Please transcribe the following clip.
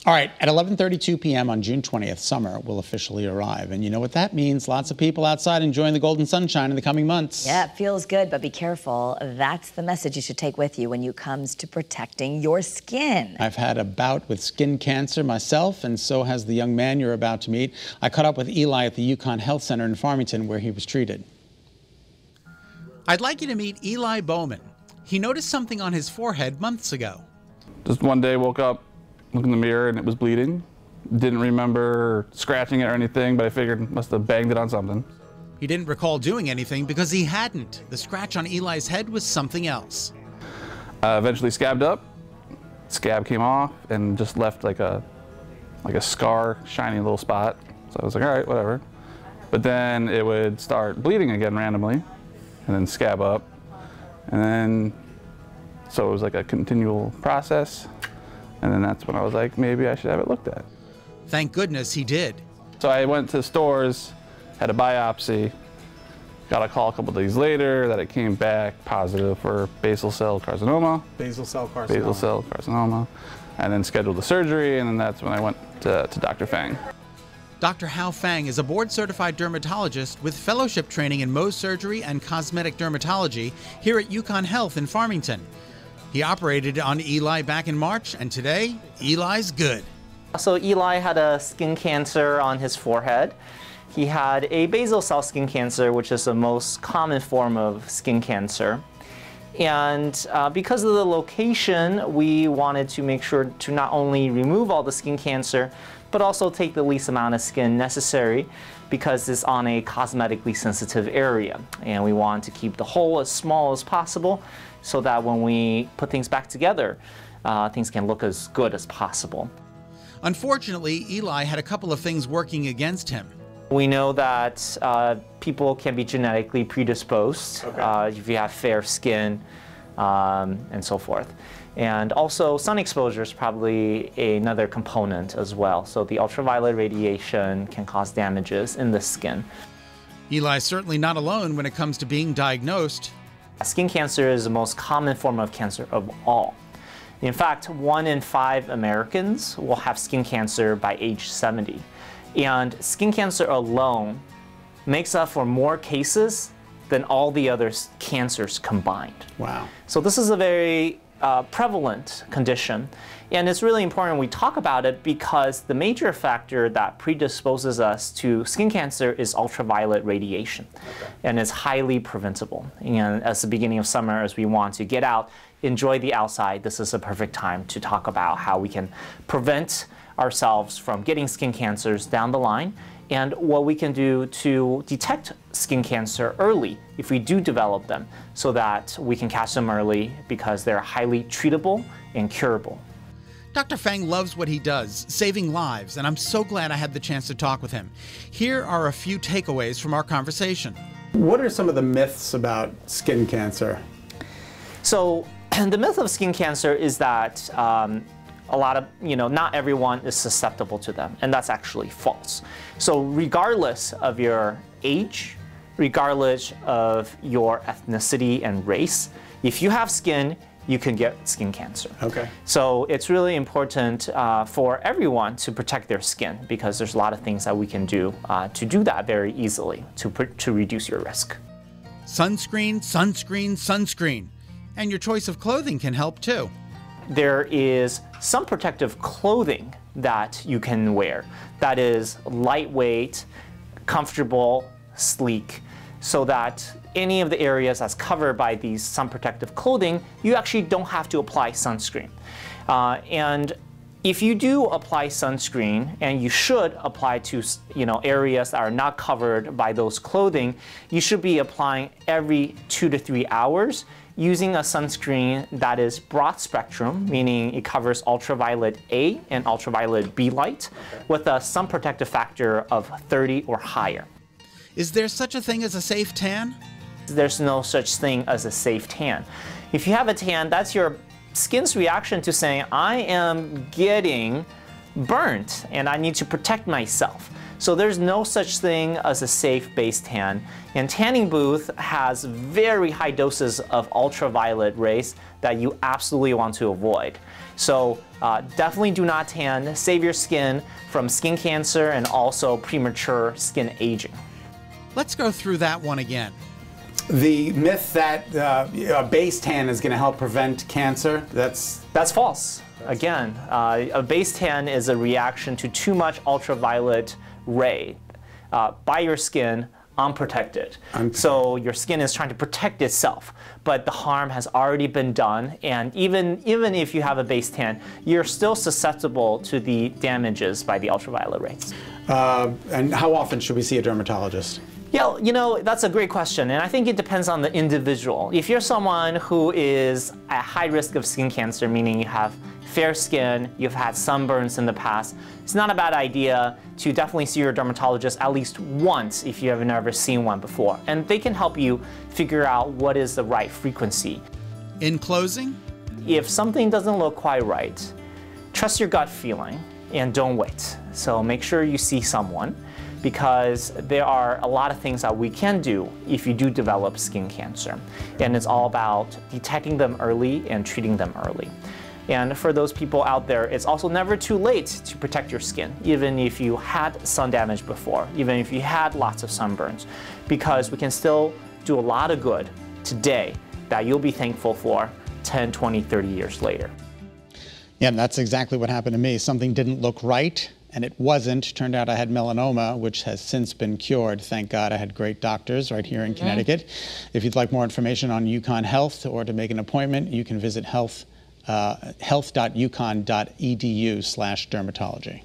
All right, at 11:32 p.m. on June 20th, summer will officially arrive. And you know what that means? Lots of people outside enjoying the golden sunshine in the coming months. Yeah, it feels good, but be careful. That's the message you should take with you when it comes to protecting your skin. I've had a bout with skin cancer myself, and so has the young man you're about to meet. I caught up with Eli at the UConn Health Center in Farmington, where he was treated. I'd like you to meet Eli Bowman. He noticed something on his forehead months ago. Just one day, woke up, looked in the mirror, and it was bleeding. Didn't remember scratching it or anything, but I figured must have banged it on something. He didn't recall doing anything because he hadn't. The scratch on Eli's head was something else. Eventually scabbed up. Scab came off and just left like a scar, shiny little spot. So I was like, all right, whatever. But then it would start bleeding again randomly, and then scab up. And then, so it was like a continual process. And then that's when I was like, maybe I should have it looked at. Thank goodness he did. So I went to the stores, had a biopsy, got a call a couple days later that it came back positive for basal cell carcinoma. Basal cell carcinoma. Basal cell carcinoma. And then scheduled the surgery, and then that's when I went to Dr. Fang. Dr. Hao Fang is a board-certified dermatologist with fellowship training in Mohs surgery and cosmetic dermatology here at UConn Health in Farmington. He operated on Eli back in March, and today, Eli's good. So Eli had a skin cancer on his forehead. He had a basal cell skin cancer, which is the most common form of skin cancer. And because of the location, we wanted to make sure to not only remove all the skin cancer, but also take the least amount of skin necessary because it's on a cosmetically sensitive area. And we want to keep the hole as small as possible so that when we put things back together, things can look as good as possible. Unfortunately, Eli had a couple of things working against him. We know that people can be genetically predisposed if you have fair skin and so forth. And also sun exposure is probably another component as well. So the ultraviolet radiation can cause damages in the skin. Eli's certainly not alone when it comes to being diagnosed. Skin cancer is the most common form of cancer of all. In fact, 1 in 5 Americans will have skin cancer by age 70. And skin cancer alone makes up for more cases than all the other cancers combined. Wow. So this is a very prevalent condition. And it's really important we talk about it because the major factor that predisposes us to skin cancer is ultraviolet radiation. And it's highly preventable. And as the beginning of summer, as we want to get out, enjoy the outside, this is a perfect time to talk about how we can prevent ourselves from getting skin cancers down the line and what we can do to detect skin cancer early if we do develop them so that we can catch them early because they're highly treatable and curable. Dr. Fang loves what he does, saving lives, and I'm so glad I had the chance to talk with him. Here are a few takeaways from our conversation. What are some of the myths about skin cancer? So the myth of skin cancer is that a lot of, not everyone is susceptible to them, and that's actually false. So regardless of your age, regardless of your ethnicity and race, if you have skin, you can get skin cancer. Okay. So it's really important for everyone to protect their skin because there's a lot of things that we can do to do that very easily to reduce your risk. Sunscreen, sunscreen, sunscreen. And your choice of clothing can help too. There is some protective clothing that you can wear that is lightweight, comfortable, sleek, so that any of the areas that's covered by these sun protective clothing, you actually don't have to apply sunscreen. And if you do apply sunscreen, and you should apply to areas that are not covered by those clothing, you should be applying every 2 to 3 hours using a sunscreen that is broad spectrum, meaning it covers ultraviolet A and ultraviolet B light with a sun protective factor of 30 or higher. Is there such a thing as a safe tan? There's no such thing as a safe tan. If you have a tan, that's your skin's reaction to saying, I am getting burnt and I need to protect myself. So there's no such thing as a safe base tan. And tanning booth has very high doses of ultraviolet rays that you absolutely want to avoid. So definitely do not tan. Save your skin from skin cancer and also premature skin aging. Let's go through that one again. The myth that a base tan is going to help prevent cancer, that's false. Again, a base tan is a reaction to too much ultraviolet ray by your skin unprotected. So your skin is trying to protect itself, but the harm has already been done, and even if you have a base tan, you're still susceptible to the damages by the ultraviolet rays. And how often should we see a dermatologist? Yeah, you know, that's a great question, and I think it depends on the individual. If you're someone who is at high risk of skin cancer, meaning you have fair skin, you've had sunburns in the past, it's not a bad idea to definitely see your dermatologist at least once if you have never seen one before. And they can help you figure out what is the right frequency. In closing, if something doesn't look quite right, trust your gut feeling and don't wait. So make sure you see someone, because there are a lot of things that we can do if you do develop skin cancer. And it's all about detecting them early and treating them early. And for those people out there, it's also never too late to protect your skin, even if you had sun damage before, even if you had lots of sunburns, because we can still do a lot of good today that you'll be thankful for 10, 20, 30 years later. Yeah, and that's exactly what happened to me. Something didn't look right, and it wasn't. Turned out I had melanoma, which has since been cured. Thank God I had great doctors right here in Connecticut. If you'd like more information on UConn Health or to make an appointment, you can visit health.uconn.edu/dermatology.